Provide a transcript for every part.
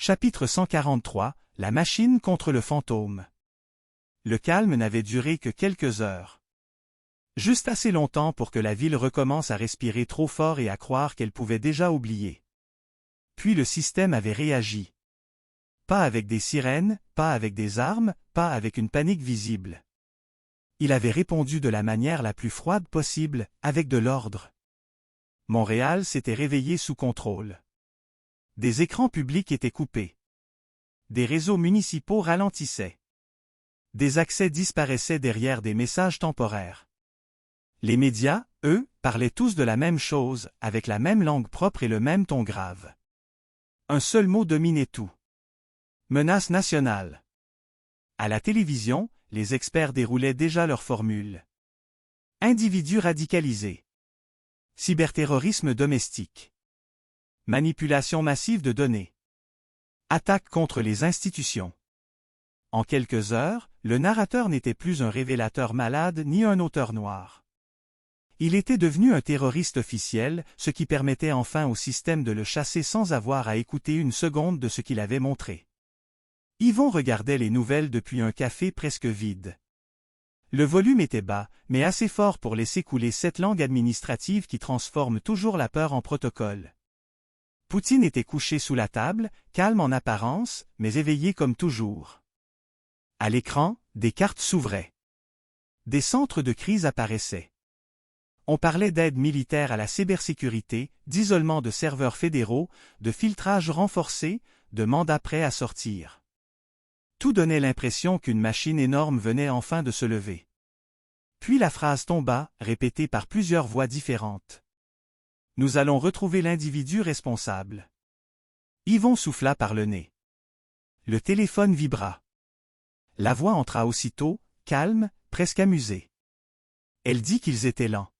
Chapitre 143, La machine contre le fantôme. Le calme n'avait duré que quelques heures. Juste assez longtemps pour que la ville recommence à respirer trop fort et à croire qu'elle pouvait déjà oublier. Puis le système avait réagi. Pas avec des sirènes, pas avec des armes, pas avec une panique visible. Il avait répondu de la manière la plus froide possible, avec de l'ordre. Montréal s'était réveillé sous contrôle. Des écrans publics étaient coupés. Des réseaux municipaux ralentissaient. Des accès disparaissaient derrière des messages temporaires. Les médias, eux, parlaient tous de la même chose, avec la même langue propre et le même ton grave. Un seul mot dominait tout. Menace nationale. À la télévision, les experts déroulaient déjà leurs formules. Individus radicalisés. Cyberterrorisme domestique. Manipulation massive de données. Attaque contre les institutions. En quelques heures, le narrateur n'était plus un révélateur malade ni un auteur noir. Il était devenu un terroriste officiel, ce qui permettait enfin au système de le chasser sans avoir à écouter une seconde de ce qu'il avait montré. Yvon regardait les nouvelles depuis un café presque vide. Le volume était bas, mais assez fort pour laisser couler cette langue administrative qui transforme toujours la peur en protocole. Poutine était couché sous la table, calme en apparence, mais éveillé comme toujours. À l'écran, des cartes s'ouvraient. Des centres de crise apparaissaient. On parlait d'aide militaire à la cybersécurité, d'isolement de serveurs fédéraux, de filtrage renforcé, de mandats prêts à sortir. Tout donnait l'impression qu'une machine énorme venait enfin de se lever. Puis la phrase tomba, répétée par plusieurs voix différentes. Nous allons retrouver l'individu responsable. Yvon souffla par le nez. Le téléphone vibra. La voix entra aussitôt, calme, presque amusée. Elle dit qu'ils étaient lents.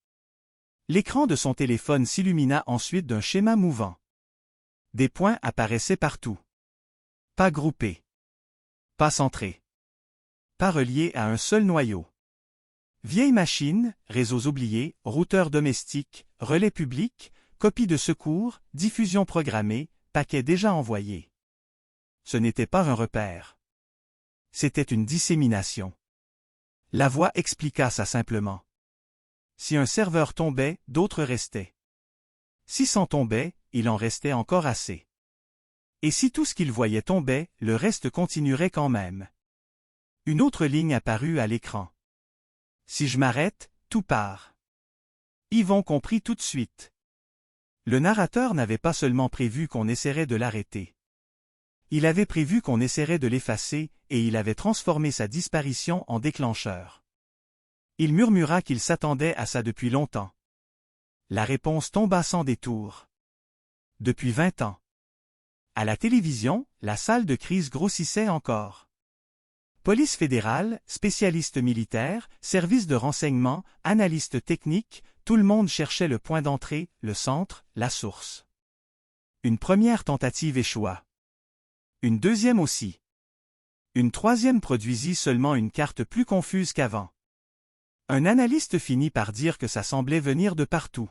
L'écran de son téléphone s'illumina ensuite d'un schéma mouvant. Des points apparaissaient partout. Pas groupés. Pas centrés. Pas reliés à un seul noyau. Vieille machine, réseaux oubliés, routeurs domestiques, relais publics, copies de secours, diffusion programmée, paquets déjà envoyés. Ce n'était pas un repère. C'était une dissémination. La voix expliqua ça simplement. Si un serveur tombait, d'autres restaient. Si 100 tombaient, il en restait encore assez. Et si tout ce qu'il voyait tombait, le reste continuerait quand même. Une autre ligne apparut à l'écran. Si je m'arrête, tout part. Yvon comprit tout de suite. Le narrateur n'avait pas seulement prévu qu'on essaierait de l'arrêter. Il avait prévu qu'on essaierait de l'effacer, et il avait transformé sa disparition en déclencheur. Il murmura qu'il s'attendait à ça depuis longtemps. La réponse tomba sans détour. Depuis 20 ans. À la télévision, la salle de crise grossissait encore. Police fédérale, spécialistes militaires, services de renseignement, analystes techniques, tout le monde cherchait le point d'entrée, le centre, la source. Une première tentative échoua. Une deuxième aussi. Une troisième produisit seulement une carte plus confuse qu'avant. Un analyste finit par dire que ça semblait venir de partout.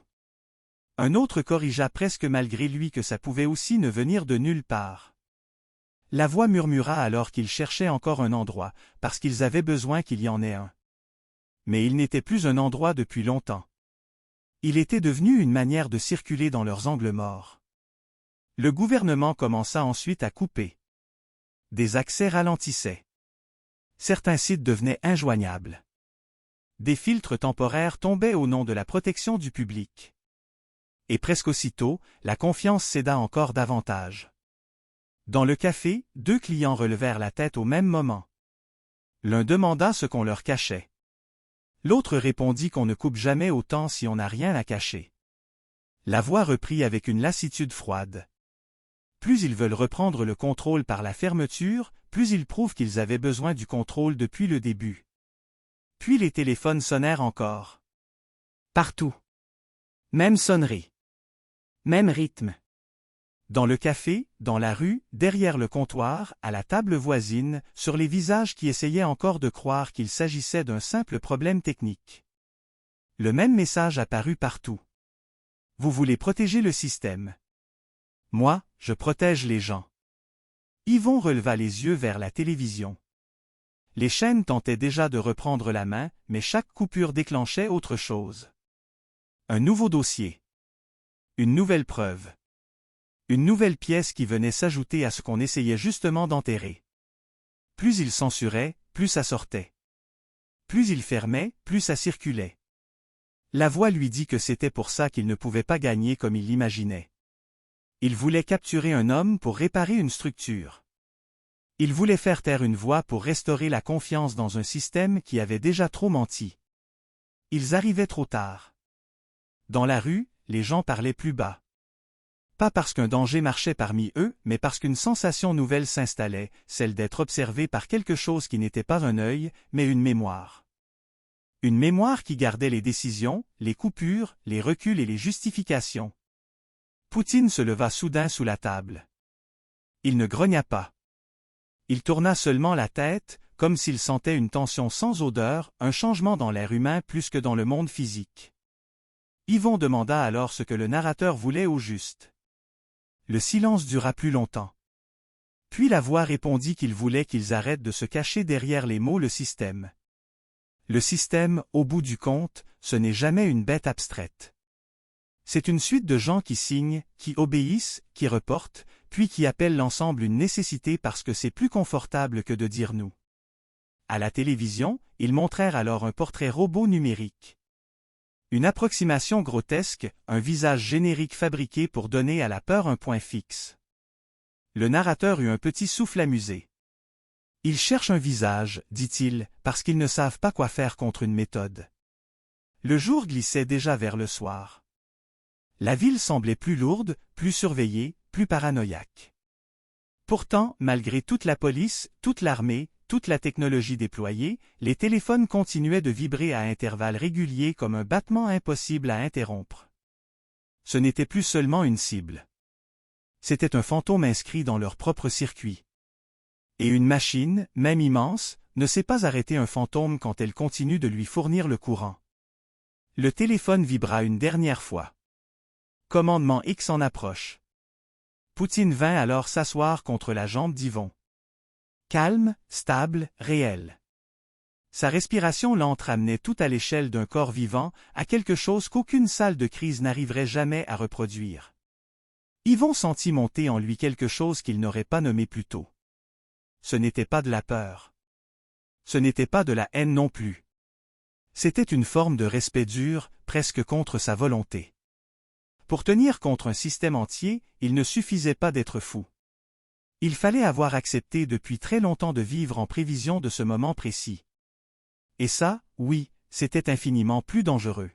Un autre corrigea presque malgré lui que ça pouvait aussi ne venir de nulle part. La voix murmura alors qu'ils cherchaient encore un endroit, parce qu'ils avaient besoin qu'il y en ait un. Mais il n'était plus un endroit depuis longtemps. Il était devenu une manière de circuler dans leurs angles morts. Le gouvernement commença ensuite à couper. Des accès ralentissaient. Certains sites devenaient injoignables. Des filtres temporaires tombaient au nom de la protection du public. Et presque aussitôt, la confiance céda encore davantage. Dans le café, 2 clients relevèrent la tête au même moment. L'un demanda ce qu'on leur cachait. L'autre répondit qu'on ne coupe jamais autant si on n'a rien à cacher. La voix reprit avec une lassitude froide. Plus ils veulent reprendre le contrôle par la fermeture, plus ils prouvent qu'ils avaient besoin du contrôle depuis le début. Puis les téléphones sonnèrent encore. Partout. Même sonnerie. Même rythme. Dans le café, dans la rue, derrière le comptoir, à la table voisine, sur les visages qui essayaient encore de croire qu'il s'agissait d'un simple problème technique. Le même message apparut partout. Vous voulez protéger le système. Moi, je protège les gens. Yvon releva les yeux vers la télévision. Les chaînes tentaient déjà de reprendre la main, mais chaque coupure déclenchait autre chose. Un nouveau dossier. Une nouvelle preuve. Une nouvelle pièce qui venait s'ajouter à ce qu'on essayait justement d'enterrer. Plus il censurait, plus ça sortait. Plus il fermait, plus ça circulait. La voix lui dit que c'était pour ça qu'il ne pouvait pas gagner comme il l'imaginait. Il voulait capturer un homme pour réparer une structure. Il voulait faire taire une voix pour restaurer la confiance dans un système qui avait déjà trop menti. Ils arrivaient trop tard. Dans la rue, les gens parlaient plus bas. Pas parce qu'un danger marchait parmi eux, mais parce qu'une sensation nouvelle s'installait, celle d'être observé par quelque chose qui n'était pas un œil, mais une mémoire. Une mémoire qui gardait les décisions, les coupures, les reculs et les justifications. Poutine se leva soudain sous la table. Il ne grogna pas. Il tourna seulement la tête, comme s'il sentait une tension sans odeur, un changement dans l'air humain plus que dans le monde physique. Yvon demanda alors ce que le narrateur voulait au juste. Le silence dura plus longtemps. Puis la voix répondit qu'il voulait qu'ils arrêtent de se cacher derrière les mots « le système ». Le système, au bout du compte, ce n'est jamais une bête abstraite. C'est une suite de gens qui signent, qui obéissent, qui reportent, puis qui appellent l'ensemble une nécessité parce que c'est plus confortable que de dire nous. À la télévision, ils montrèrent alors un portrait robot numérique. Une approximation grotesque, un visage générique fabriqué pour donner à la peur un point fixe. Le narrateur eut un petit souffle amusé. Ils cherchent un visage, dit-il, parce qu'ils ne savent pas quoi faire contre une méthode. Le jour glissait déjà vers le soir. La ville semblait plus lourde, plus surveillée, plus paranoïaque. Pourtant, malgré toute la police, toute l'armée, toute la technologie déployée, les téléphones continuaient de vibrer à intervalles réguliers comme un battement impossible à interrompre. Ce n'était plus seulement une cible. C'était un fantôme inscrit dans leur propre circuit. Et une machine, même immense, ne sait pas arrêter un fantôme quand elle continue de lui fournir le courant. Le téléphone vibra une dernière fois. Commandement X en approche. Poutine vint alors s'asseoir contre la jambe d'Yvon. Calme, stable, réel. Sa respiration lente ramenait tout à l'échelle d'un corps vivant, à quelque chose qu'aucune salle de crise n'arriverait jamais à reproduire. Yvon sentit monter en lui quelque chose qu'il n'aurait pas nommé plus tôt. Ce n'était pas de la peur. Ce n'était pas de la haine non plus. C'était une forme de respect dur, presque contre sa volonté. Pour tenir contre un système entier, il ne suffisait pas d'être fou. Il fallait avoir accepté depuis très longtemps de vivre en prévision de ce moment précis. Et ça, oui, c'était infiniment plus dangereux.